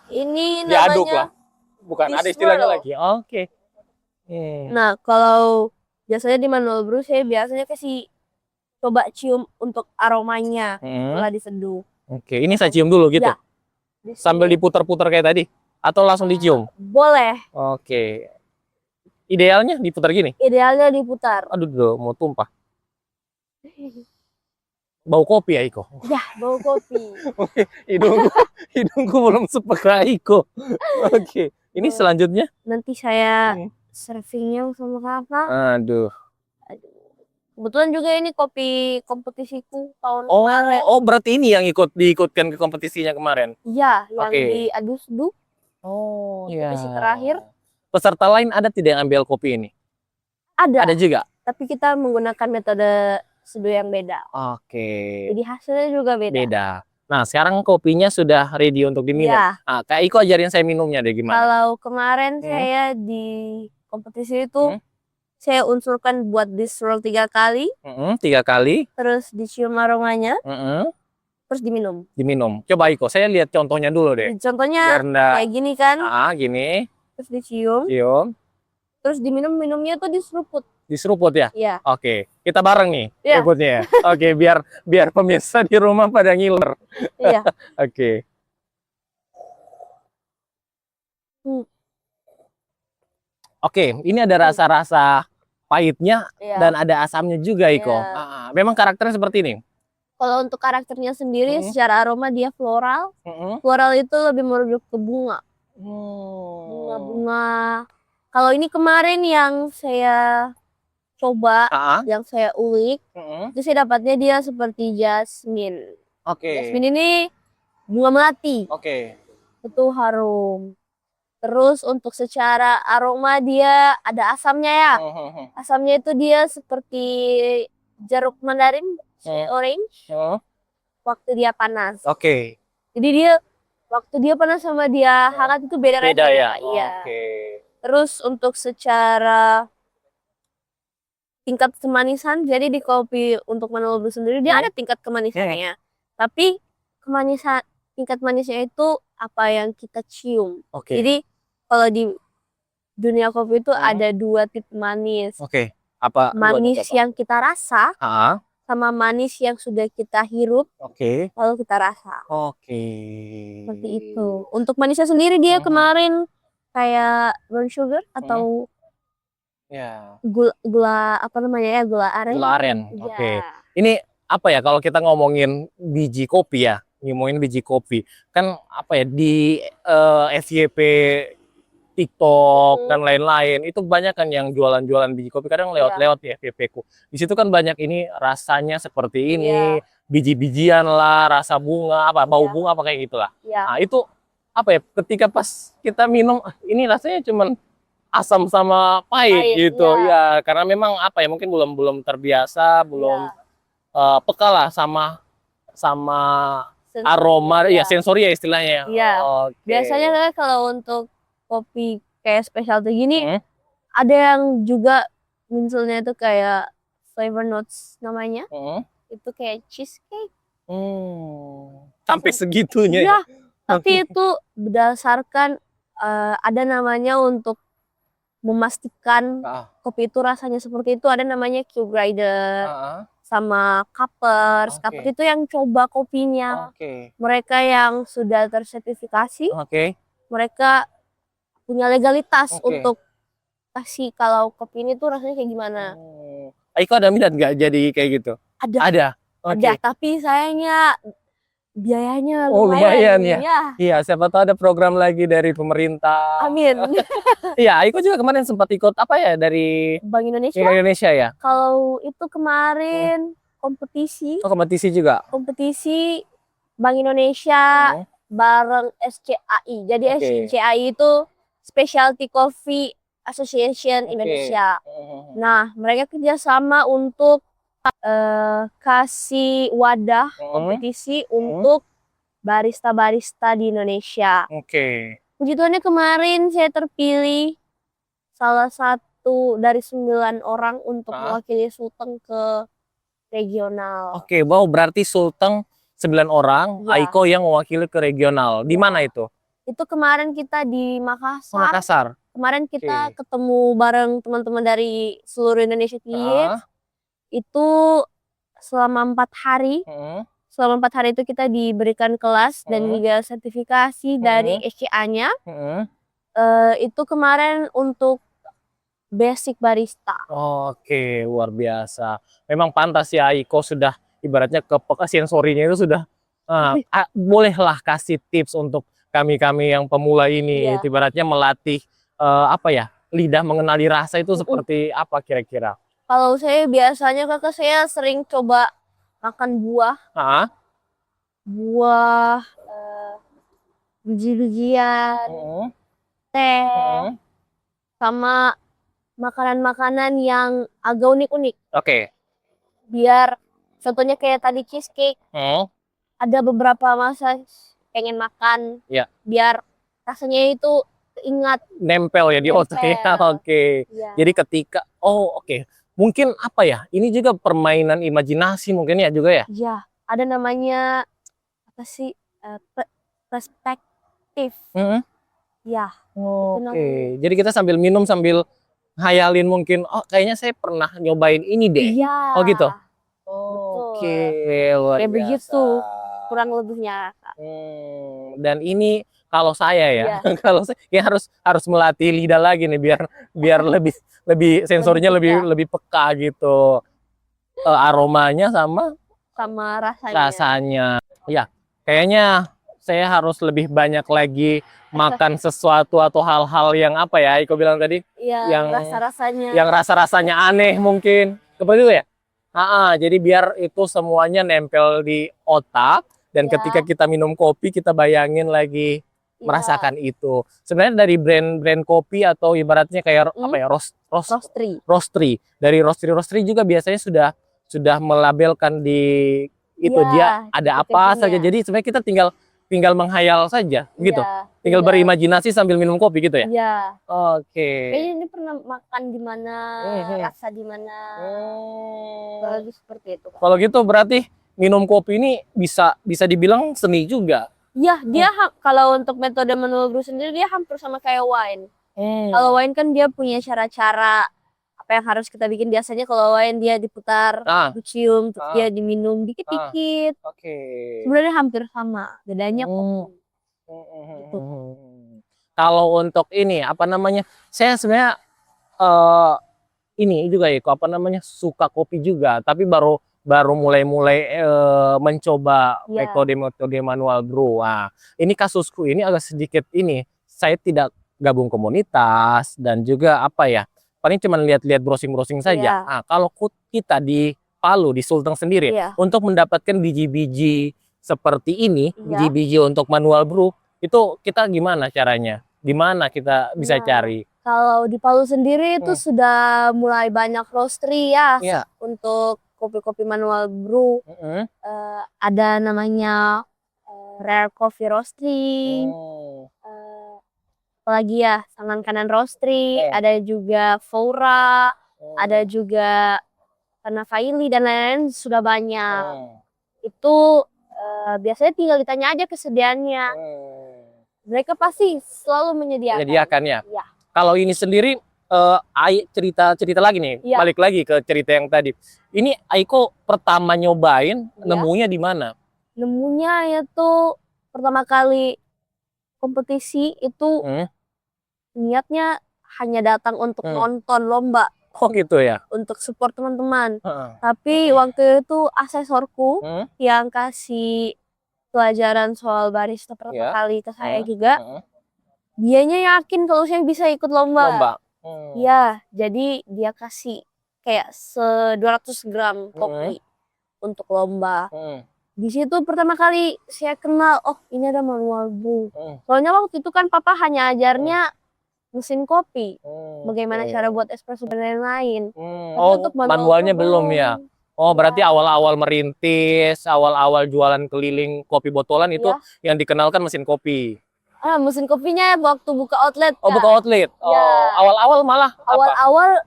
Ini
Diaduk lah.
namanya
Bukan ada
Diswirl.
istilahnya lagi. Oke.
Nah, kalau biasanya di manual brew saya biasanya kasih coba cium untuk aromanya setelah diseduh.
Oke, ini saya cium dulu gitu.
Ya.
Sambil diputar-putar kayak tadi atau langsung dicium?
Boleh.
Oke. Idealnya diputar gini.
Idealnya diputar.
Aduh, mau tumpah. Bau kopi ya, Iko.
Ya, bau kopi.
Hidungku belum sepeka Iko. Oke. Ini selanjutnya?
Nanti saya servingnya sama kakak.
Aduh.
Kebetulan juga ini kopi kompetisiku tahun
Oh,
kemarin.
berarti ini yang diikutkan ke kompetisinya kemarin.
Iya, yang
Oke.
diadu-seduh.
Oh,
Kompetisi terakhir.
Peserta lain ada tidak yang ambil kopi ini?
Ada.
Ada juga.
Tapi kita menggunakan metode seduh yang beda.
Oke.
Jadi hasilnya juga beda.
Beda. Nah, sekarang kopinya sudah ready untuk diminum.
Iya.
Nah, Kak Iko ajarin saya minumnya deh gimana?
Kalau kemarin saya di kompetisi itu saya unsurkan buat di swirl 3 kali,
3 kali.
terus dicium aromanya,
Mm-mm.
terus diminum.
Diminum. Coba Iko, saya lihat contohnya dulu deh.
Contohnya
Biar nggak-
kayak gini kan,
Gini.
terus dicium,
Cium.
terus diminum, minumnya tuh diseruput.
Diseruput ya?
Iya.
Oke, kita bareng nih
Iya.
seruputnya ya. Oke, biar pemirsa di rumah pada ngiler.
Iya.
Oke. Oke, ini ada rasa-rasa pahitnya
Iya.
dan ada asamnya juga, Iko.
Iya.
Memang karakternya seperti ini.
Kalau untuk karakternya sendiri secara aroma dia floral. Floral itu lebih merujuk ke bunga. Bunga-bunga. Kalau ini kemarin yang saya coba, yang saya ulik, itu saya dapatnya dia seperti jasmine.
Oke.
Jasmine ini bunga melati.
Oke.
Itu harum. Terus untuk secara aroma dia ada asamnya ya. Asamnya itu dia seperti jeruk mandarin, orange, waktu dia panas.
Oke.
Jadi dia waktu dia panas sama dia hangat itu beda
Beda
rasanya.
ya.
Iya.
Oke.
Terus untuk secara tingkat kemanisan. Jadi di kopi untuk Manado sendiri dia ada tingkat kemanisannya. Tapi tingkat manisnya itu apa yang kita cium. Jadi kalau di dunia kopi itu ada 2 tipe manis.
Apa?
Manis yang kita rasa
Ah,
sama manis yang sudah kita hirup lalu kita rasa. Seperti itu. Untuk manisnya sendiri dia kemarin kayak brown sugar atau gula apa namanya ya, gula aren.
Gula aren.
Iya.
Ini apa ya kalau kita ngomongin biji kopi ya, ngomongin biji kopi kan apa ya di FYP TikTok dan lain-lain itu banyak kan yang jualan-jualan biji kopi, kadang lewat-lewat ya FYP ku. Di situ kan banyak ini rasanya seperti ini, biji-bijian lah, rasa bunga, apa bau bunga apa kayak gitulah. Nah, itu apa ya ketika pas kita minum ini rasanya cuman asam sama pahit gitu ya, karena memang apa ya mungkin belum terbiasa, belum peka lah sama aroma ya sensori ya istilahnya.
Biasanya kalau untuk kopi kayak specialty gini ada yang juga munculnya itu kayak flavor notes namanya. Itu kayak cheesecake.
Sampai segitunya
ya. Tapi itu berdasarkan ada namanya untuk memastikan kopi itu rasanya seperti itu, ada namanya cube grinder sama cuppers. Cuppers itu yang coba kopinya. Mereka yang sudah tersertifikasi. Mereka punya legalitas untuk kasih kalau kopi ini tuh rasanya kayak gimana.
Aiko ada minat nggak jadi kayak gitu? Ada.
Ada, tapi sayangnya biayanya
lumayan
ya.
Iya, siapa tahu ada program lagi dari pemerintah.
Amin.
Iya, Aiko juga kemarin sempat ikut apa ya dari
Bank Indonesia.
Ya.
Kalau itu kemarin kompetisi.
Kompetisi juga.
Kompetisi Bank Indonesia bareng SCAI. Jadi SCAI itu Specialty Coffee Association Indonesia. Nah, mereka kerjasama untuk kasih wadah kompetisi untuk barista-barista di Indonesia. Puji Tuhannya kemarin saya terpilih salah satu dari 9 orang untuk mewakili Sulteng ke regional.
Wow, berarti Sulteng 9 orang, Aiko yang mewakili ke regional. Di mana itu?
Itu kemarin kita di Makassar.
Makassar.
Kemarin kita ketemu bareng teman-teman dari seluruh Indonesia Kids. Itu selama 4 hari. Selama 4 hari itu kita diberikan kelas dan juga sertifikasi dari SCA-nya. Itu kemarin untuk basic barista.
Luar biasa. Memang pantas ya Aiko sudah ibaratnya kepeka sensorinya itu sudah. Bolehlah kasih tips untuk kami yang pemula ini, ibaratnya melatih lidah mengenali rasa itu seperti apa kira-kira?
Kalau saya biasanya saya sering coba makan buah. Buah, biji-bijian, teh, sama makanan-makanan yang agak unik-unik. Biar contohnya kayak tadi cheesecake. Ada beberapa masa pengen makan, biar rasanya itu ingat,
nempel ya di otaknya. Jadi ketika mungkin apa ya, ini juga permainan imajinasi mungkin ya juga ya.
Ada namanya apa sih, perspektif.
Jadi kita sambil minum sambil ngayalin mungkin kayaknya saya pernah nyobain ini deh. Gitu. Luar
kayak
biasa.
begitu kurang lebihnya.
Dan ini kalau saya ya, kalau saya ya harus melatih lidah lagi nih biar lebih sensornya lebih peka gitu. Aromanya sama rasanya. Ya, kayaknya saya harus lebih banyak lagi makan sesuatu atau hal-hal yang apa ya, Iko bilang tadi, yang rasa-rasanya aneh mungkin. Seperti itu ya? Jadi biar itu semuanya nempel di otak dan ketika kita minum kopi kita bayangin lagi merasakan itu. Sebenarnya dari brand kopi atau ibaratnya kayak apa ya, roastery. Dari roastery juga biasanya sudah melabelkan di itu dia ada apa saja. Jadi sebenarnya kita tinggal tinggal menghayal saja gitu.
Iya,
Tinggal
iya.
berimajinasi sambil minum kopi gitu ya.
Iya.
Oke.
Kayaknya ini pernah makan di mana, rasa di mana. Lagi seperti itu. Kak.
Kalau gitu berarti minum kopi ini bisa dibilang seni juga.
Iya, dia kalau untuk metode manual brew sendiri dia hampir sama kayak wine. Kalau wine kan dia punya cara-cara apa yang harus kita bikin. Biasanya kalau wine dia diputar, dicium, terus dia diminum dikit-dikit.
Oke.
Sebenarnya hampir sama, bedanya kopi. Gitu.
Kalau untuk ini apa namanya? Saya sebenarnya ini juga ya, apa namanya? Suka kopi juga, tapi baru mulai mencoba
Iya.
metode manual brew. Nah, ini kasusku ini agak sedikit ini. Saya tidak gabung komunitas dan juga apa ya? Paling cuma lihat-lihat browsing saja.
Iya.
Nah, kalau kita di Palu, di Sulteng sendiri,
Iya.
untuk mendapatkan biji-biji seperti ini,
Iya.
biji-biji untuk manual brew, itu kita gimana caranya? Di mana kita bisa
Nah,
cari?
Kalau di Palu sendiri itu sudah mulai banyak roastery ya
Iya.
untuk kopi-kopi manual brew. Ada namanya Rare Coffee Roasting. Apalagi ya, Tangan Kanan Roastery, ada juga Fora, ada juga Panafaili dan lain-lain sudah banyak. Itu biasanya tinggal ditanya aja kesediaannya. Mereka pasti selalu menyediakan.
Menyediakan ya.
Iya.
Kalau ini sendiri cerita lagi nih,
Iya.
balik lagi ke cerita yang tadi. Ini Aiko pertama nyobain, nemunya di mana?
Nemunya itu pertama kali kompetisi itu niatnya hanya datang untuk nonton lomba.
Oh gitu ya.
Untuk support teman-teman. Tapi waktu itu asesorku yang kasih pelajaran soal barista pertama kali ke saya juga. Dianya yakin kalau saya bisa ikut lomba. Iya, jadi dia kasih kayak 200 gram kopi untuk lomba. Di situ pertama kali saya kenal, oh ini ada manual brew. Soalnya waktu itu kan papa hanya ajarnya mesin kopi, bagaimana cara buat espresso dan lain-lain.
Oh, manualnya belum ya? Oh, berarti awal-awal merintis, awal-awal jualan keliling kopi botolan itu yang dikenalkan mesin kopi.
Mesin kopinya waktu buka outlet.
Oh, buka outlet. Oh, awal-awal malah
awal-awal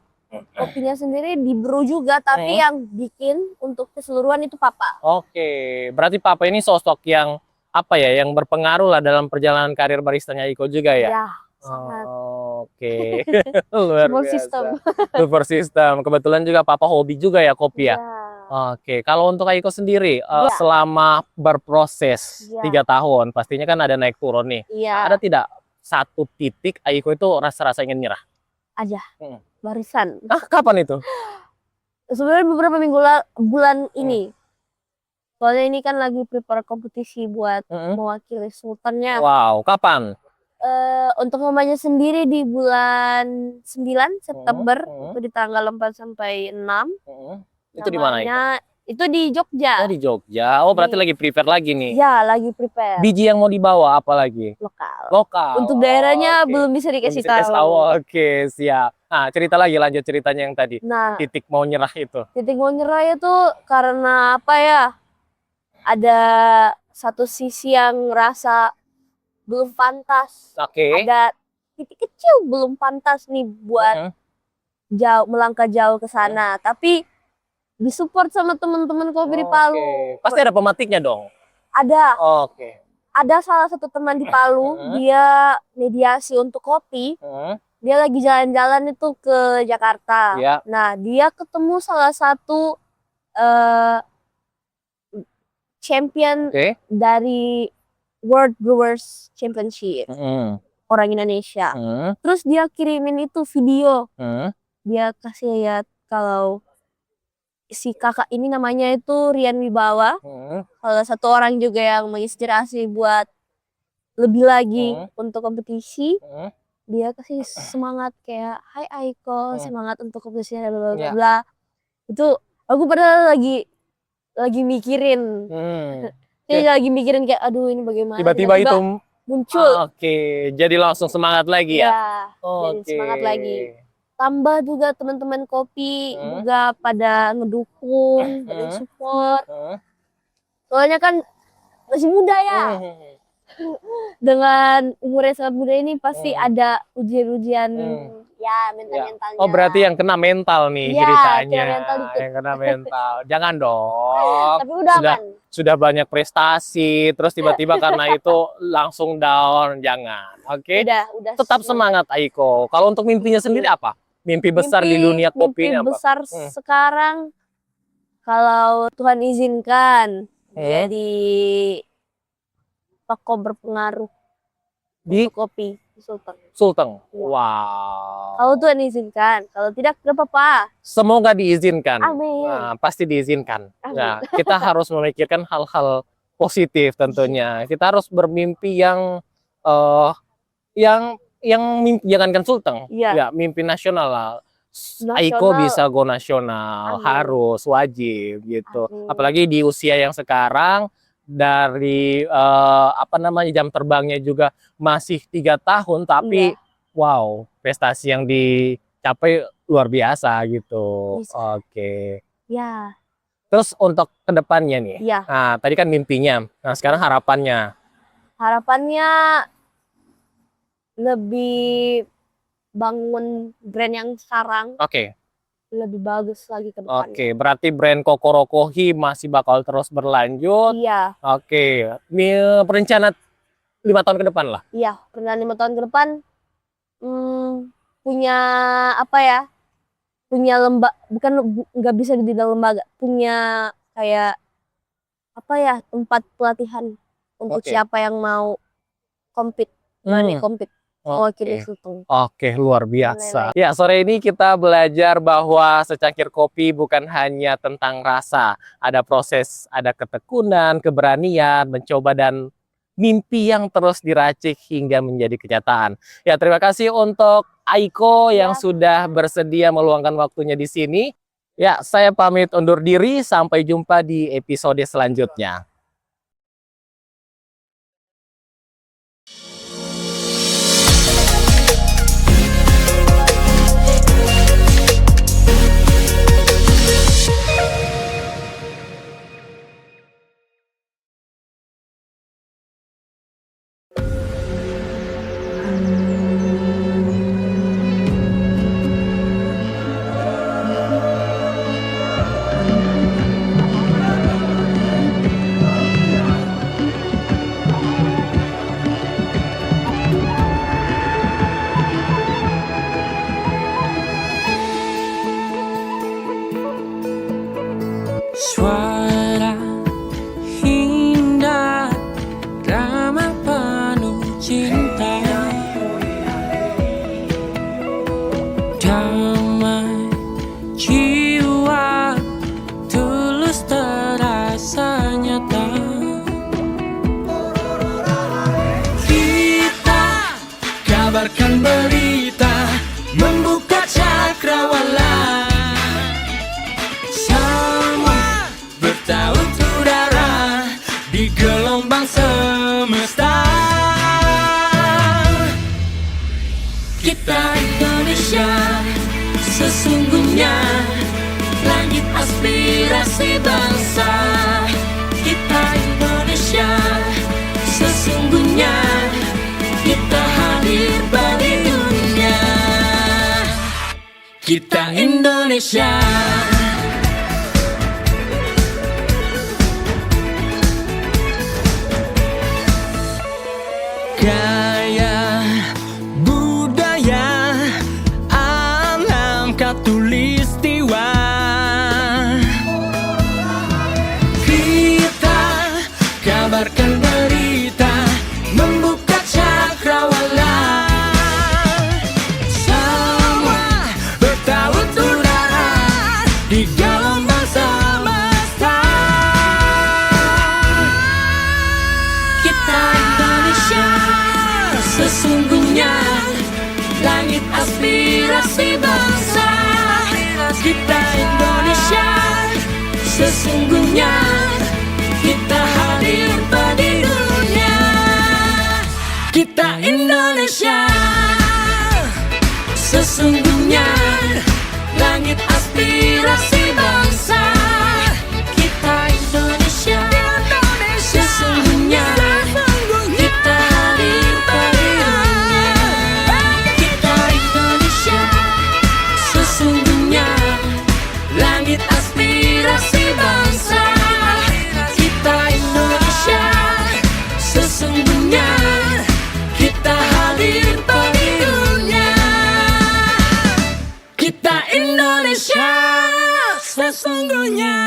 kopinya sendiri di brew juga, tapi yang bikin untuk keseluruhan itu papa.
Oke, berarti papa ini sosok yang apa ya, yang berpengaruh lah dalam perjalanan karir baristanya Iko juga ya?
Ya, sangat.
Oke, luar
Support
biasa.
system.
Support system. Kebetulan juga papa hobi juga ya kopi ya? Oke, kalau untuk Aiko sendiri, selama berproses 3 tahun, pastinya kan ada naik turun nih.
Iya.
Ada tidak satu titik Aiko itu rasa-rasa ingin nyerah?
Aja, barisan.
Kapan itu?
Sebenarnya beberapa bulan ini. Soalnya ini kan lagi prepare kompetisi buat mewakili Sultannya.
Wow, kapan?
Untuk lombanya sendiri di bulan 9 September, itu di tanggal 4 sampai 6.
Itu di mana itu?
Itu di Jogja.
Di Jogja. Oh, berarti lagi prepare lagi nih.
Ya, lagi prepare.
Biji yang mau dibawa apa lagi? Lokal.
Untuk daerahnya belum bisa dikasih tahu.
Oke, siap. Nah, lanjut ceritanya yang tadi.
Nah,
titik mau nyerah itu.
Titik mau nyerah itu karena apa ya? Ada satu sisi yang ngerasa belum pantas. Ada titik kecil belum pantas nih buat melangkah jauh ke sana. Tapi disupport sama teman-teman kopi di Palu.
Pasti ada pematiknya dong.
Ada. Ada salah satu teman di Palu, dia mediasi untuk kopi. Dia lagi jalan-jalan itu ke Jakarta. Nah, dia ketemu salah satu champion dari World Brewers Championship. Orang Indonesia. Terus dia kirimin itu video. Dia kasih lihat kalau si kakak ini namanya itu Rian Wibawa. Salah satu orang juga yang menginspirasi buat lebih lagi untuk kompetisi. Dia kasih semangat kayak, "Hai Aiko, semangat untuk kompetisi bla bla bla bla." Itu aku padahal lagi mikirin. Lagi mikirin kayak aduh ini bagaimana.
Tiba-tiba itu
muncul.
Jadi langsung semangat lagi ya.
Jadi semangat lagi. Tambah juga teman-teman kopi juga pada ngedukung, pada support. Soalnya kan masih muda ya. dengan umur yang sangat muda ini pasti ada ujian-ujian ya mental-mentalnya.
Oh, berarti yang kena mental nih
Iya,
ceritanya.
kena mental dikit.
Yang kena mental. Jangan dong.
Tapi udah aman.
Sudah banyak prestasi, terus tiba-tiba karena itu langsung down. Jangan. Oke.
Udah
Tetap semangat Aiko. Kalau untuk mimpinya sendiri apa? Mimpi besar di dunia kopi ini apa?
Mimpi besar sekarang kalau Tuhan izinkan jadi tokoh berpengaruh
di
kopi Sulteng.
Sulteng.
Iya.
Wow.
Kalau Tuhan izinkan, kalau tidak gak apa-apa.
Semoga diizinkan.
Amin.
Nah, pasti diizinkan.
Amin.
Nah, kita harus memikirkan hal-hal positif tentunya. Kita harus bermimpi yang mimpi jangankan Sulteng.
Iya.
Ya, mimpi nasional lah.
Nasional.
Aiko bisa go nasional, harus wajib gitu. Apalagi di usia yang sekarang dari jam terbangnya juga masih 3 tahun, tapi wow, prestasi yang dicapai luar biasa gitu. Oke.
Ya.
Terus untuk kedepannya nih,
Iya.
nah tadi kan mimpinya, nah sekarang harapannya.
Harapannya lebih bangun brand yang sekarang
Oke.
lebih bagus lagi ke depannya.
Oke, berarti brand Kokoro Kohi masih bakal terus berlanjut.
Iya.
Oke, perencana 5 tahun ke depan lah.
Iya, pernah 5 tahun ke depan punya apa ya? Punya nggak bisa dibilang lembaga, punya kayak apa ya, tempat pelatihan untuk siapa yang mau compete, berani compete mewakili Sulteng.
Oke, luar biasa. Ya, sore ini kita belajar bahwa secangkir kopi bukan hanya tentang rasa. Ada proses, ada ketekunan, keberanian, mencoba dan mimpi yang terus diracik hingga menjadi kenyataan. Ya, terima kasih untuk Aiko yang sudah bersedia meluangkan waktunya di sini. Ya, saya pamit undur diri. Sampai jumpa di episode selanjutnya.
Suara indah, drama penuh cinta, damai jiwa, tulus terasa nyata. Kita kabarkan berita, membuka cakrawala. Bertaut udara di gelombang semesta. Kita Indonesia, sesungguhnya langit aspirasi bangsa. Kita Indonesia, sesungguhnya kita hadir bagi dunia. Kita Indonesia. Gaya budaya alam katulistiwa, kita kabarkan berita, membuka cakrawala. Semua bertaut udara di gelombang semesta. Kita Indonesia, sesungguhnya langit aspirasi bangsa. Kita Indonesia, sesungguhnya kita hadir bagi dunia. Kita Indonesia, sesungguhnya langit aspirasi bangsa. Kita Indonesia, sesungguhnya kita sesungguhnya.